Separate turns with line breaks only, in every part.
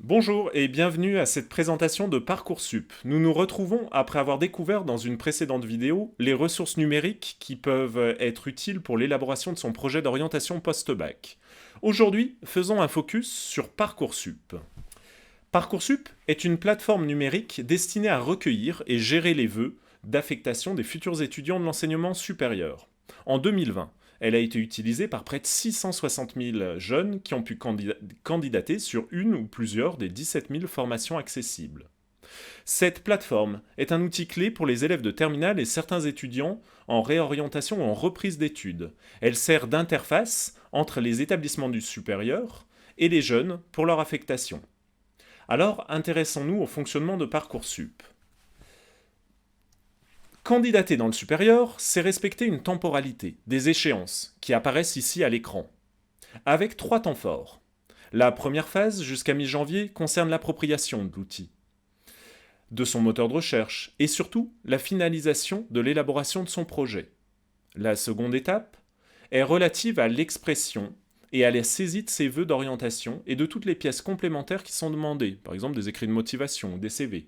Bonjour et bienvenue à cette présentation de Parcoursup. Nous nous retrouvons après avoir découvert dans une précédente vidéo les ressources numériques qui peuvent être utiles pour l'élaboration de son projet d'orientation post-bac. Aujourd'hui, faisons un focus sur Parcoursup. Parcoursup est une plateforme numérique destinée à recueillir et gérer les vœux d'affectation des futurs étudiants de l'enseignement supérieur. En 2020, elle a été utilisée par près de 660 000 jeunes qui ont pu candidater sur une ou plusieurs des 17 000 formations accessibles. Cette plateforme est un outil clé pour les élèves de terminale et certains étudiants en réorientation ou en reprise d'études. Elle sert d'interface entre les établissements du supérieur et les jeunes pour leur affectation. Alors, intéressons-nous au fonctionnement de Parcoursup. Candidater dans le supérieur, c'est respecter une temporalité, des échéances, qui apparaissent ici à l'écran, avec 3 temps forts. La première phase, jusqu'à mi-janvier, concerne l'appropriation de l'outil, de son moteur de recherche, et surtout la finalisation de l'élaboration de son projet. La seconde étape est relative à l'expression et à la saisie de ses vœux d'orientation et de toutes les pièces complémentaires qui sont demandées, par exemple des écrits de motivation ou des CV.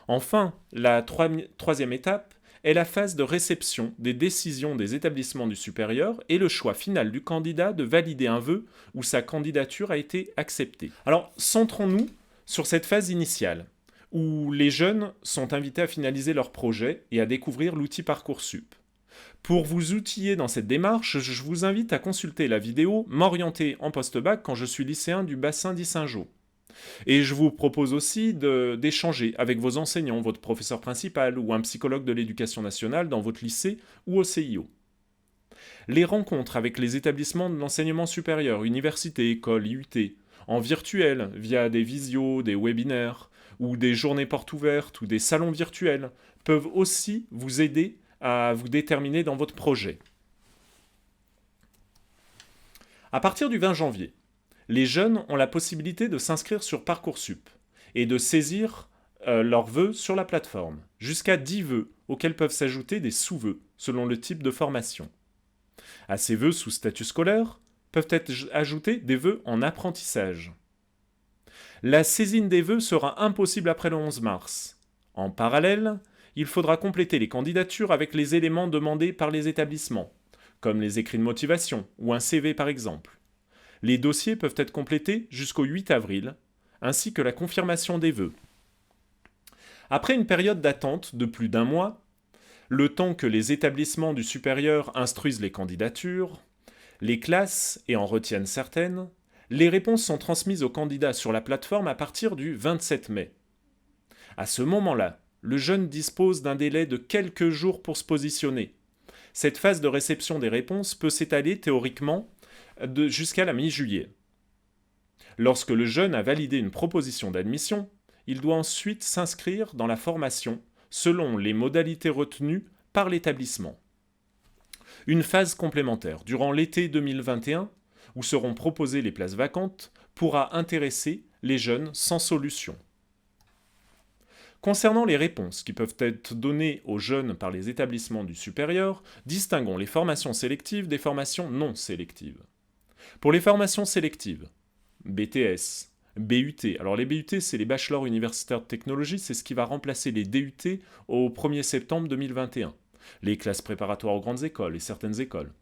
Enfin, la troisième étape est la phase de réception des décisions des établissements du supérieur et le choix final du candidat de valider un vœu où sa candidature a été acceptée. Alors, centrons-nous sur cette phase initiale, où les jeunes sont invités à finaliser leur projet et à découvrir l'outil Parcoursup. Pour vous outiller dans cette démarche, je vous invite à consulter la vidéo « M'orienter en post-bac quand je suis lycéen du bassin d'Issingeaux ». Et je vous propose aussi d'échanger avec vos enseignants, votre professeur principal ou un psychologue de l'éducation nationale dans votre lycée ou au CIO. Les rencontres avec les établissements de l'enseignement supérieur, universités, écoles, IUT, en virtuel, via des visios, des webinaires, ou des journées portes ouvertes, ou des salons virtuels, peuvent aussi vous aider à vous déterminer dans votre projet. À partir du 20 janvier, les jeunes ont la possibilité de s'inscrire sur Parcoursup et de saisir leurs vœux sur la plateforme, jusqu'à 10 vœux auxquels peuvent s'ajouter des sous-vœux selon le type de formation. À ces vœux sous statut scolaire peuvent être ajoutés des vœux en apprentissage. La saisine des vœux sera impossible après le 11 mars. En parallèle, il faudra compléter les candidatures avec les éléments demandés par les établissements, comme les écrits de motivation ou un CV par exemple. Les dossiers peuvent être complétés jusqu'au 8 avril, ainsi que la confirmation des vœux. Après une période d'attente de plus d'1 mois, le temps que les établissements du supérieur instruisent les candidatures, les classes et en retiennent certaines, les réponses sont transmises aux candidats sur la plateforme à partir du 27 mai. À ce moment-là, le jeune dispose d'un délai de quelques jours pour se positionner. Cette phase de réception des réponses peut s'étaler théoriquement jusqu'à la mi-juillet. Lorsque le jeune a validé une proposition d'admission, il doit ensuite s'inscrire dans la formation selon les modalités retenues par l'établissement. Une phase complémentaire durant l'été 2021, où seront proposées les places vacantes, pourra intéresser les jeunes sans solution. Concernant les réponses qui peuvent être données aux jeunes par les établissements du supérieur, distinguons les formations sélectives des formations non sélectives. Pour les formations sélectives, BTS, BUT, alors les BUT c'est les bachelors universitaires de technologie, c'est ce qui va remplacer les DUT au 1er septembre 2021, les classes préparatoires aux grandes écoles et certaines écoles.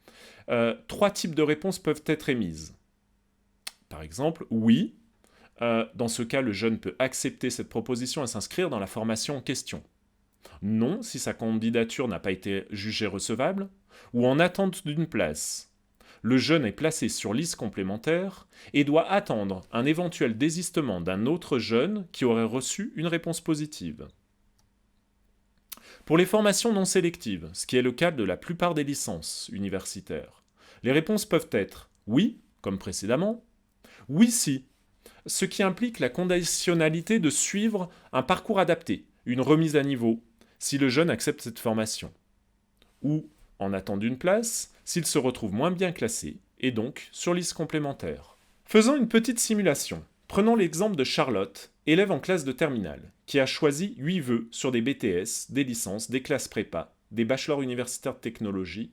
3 types de réponses peuvent être émises. Par exemple, oui, dans ce cas le jeune peut accepter cette proposition et s'inscrire dans la formation en question. Non, si sa candidature n'a pas été jugée recevable, ou en attente d'une place. Le jeune est placé sur liste complémentaire et doit attendre un éventuel désistement d'un autre jeune qui aurait reçu une réponse positive. Pour les formations non sélectives, ce qui est le cas de la plupart des licences universitaires, les réponses peuvent être oui, comme précédemment, oui si, ce qui implique la conditionnalité de suivre un parcours adapté, une remise à niveau, si le jeune accepte cette formation, ou en attente d'une place, s'il se retrouve moins bien classé, et donc sur liste complémentaire. Faisons une petite simulation. Prenons l'exemple de Charlotte, élève en classe de terminale, qui a choisi 8 vœux sur des BTS, des licences, des classes prépa, des bachelors universitaires de technologie.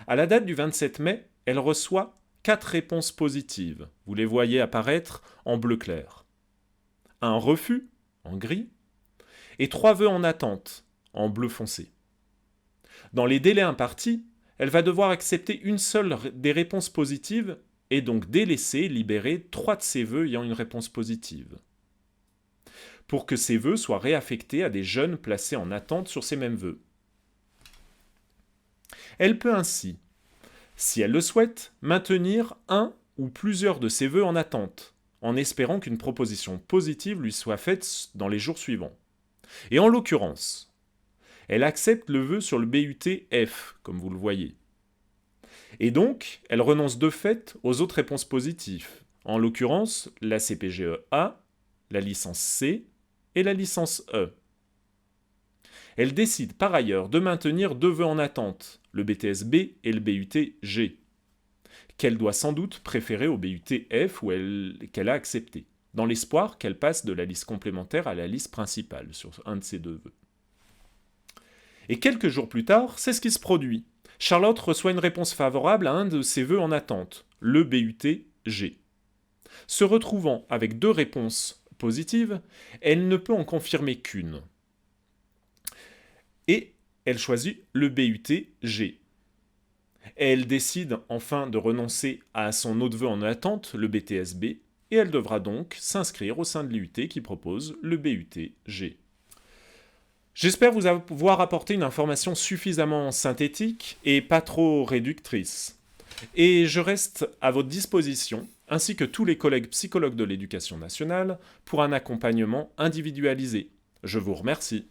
À la date du 27 mai, elle reçoit 4 réponses positives. Vous les voyez apparaître en bleu clair. Un refus, en gris, et 3 vœux en attente, en bleu foncé. Dans les délais impartis, elle va devoir accepter une seule des réponses positives et donc délaisser, libérer 3 de ses vœux ayant une réponse positive, pour que ces vœux soient réaffectés à des jeunes placés en attente sur ces mêmes vœux. Elle peut ainsi, si elle le souhaite, maintenir un ou plusieurs de ses vœux en attente, en espérant qu'une proposition positive lui soit faite dans les jours suivants. Et en l'occurrence, elle accepte le vœu sur le BUT F, comme vous le voyez. Et donc, elle renonce de fait aux autres réponses positives, en l'occurrence la CPGE A, la licence C et la licence E. Elle décide par ailleurs de maintenir 2 vœux en attente, le BTS B et le BUT G, qu'elle doit sans doute préférer au BUT F qu'elle a accepté, dans l'espoir qu'elle passe de la liste complémentaire à la liste principale sur un de ces 2 vœux. Et quelques jours plus tard, c'est ce qui se produit. Charlotte reçoit une réponse favorable à un de ses vœux en attente, le BUT G. Se retrouvant avec 2 réponses positives, elle ne peut en confirmer qu'une. Et elle choisit le BUT G. Elle décide enfin de renoncer à son autre vœu en attente, le BTS B, et elle devra donc s'inscrire au sein de l'IUT qui propose le BUT G. J'espère vous avoir apporté une information suffisamment synthétique et pas trop réductrice. Et je reste à votre disposition, ainsi que tous les collègues psychologues de l'Éducation nationale, pour un accompagnement individualisé. Je vous remercie.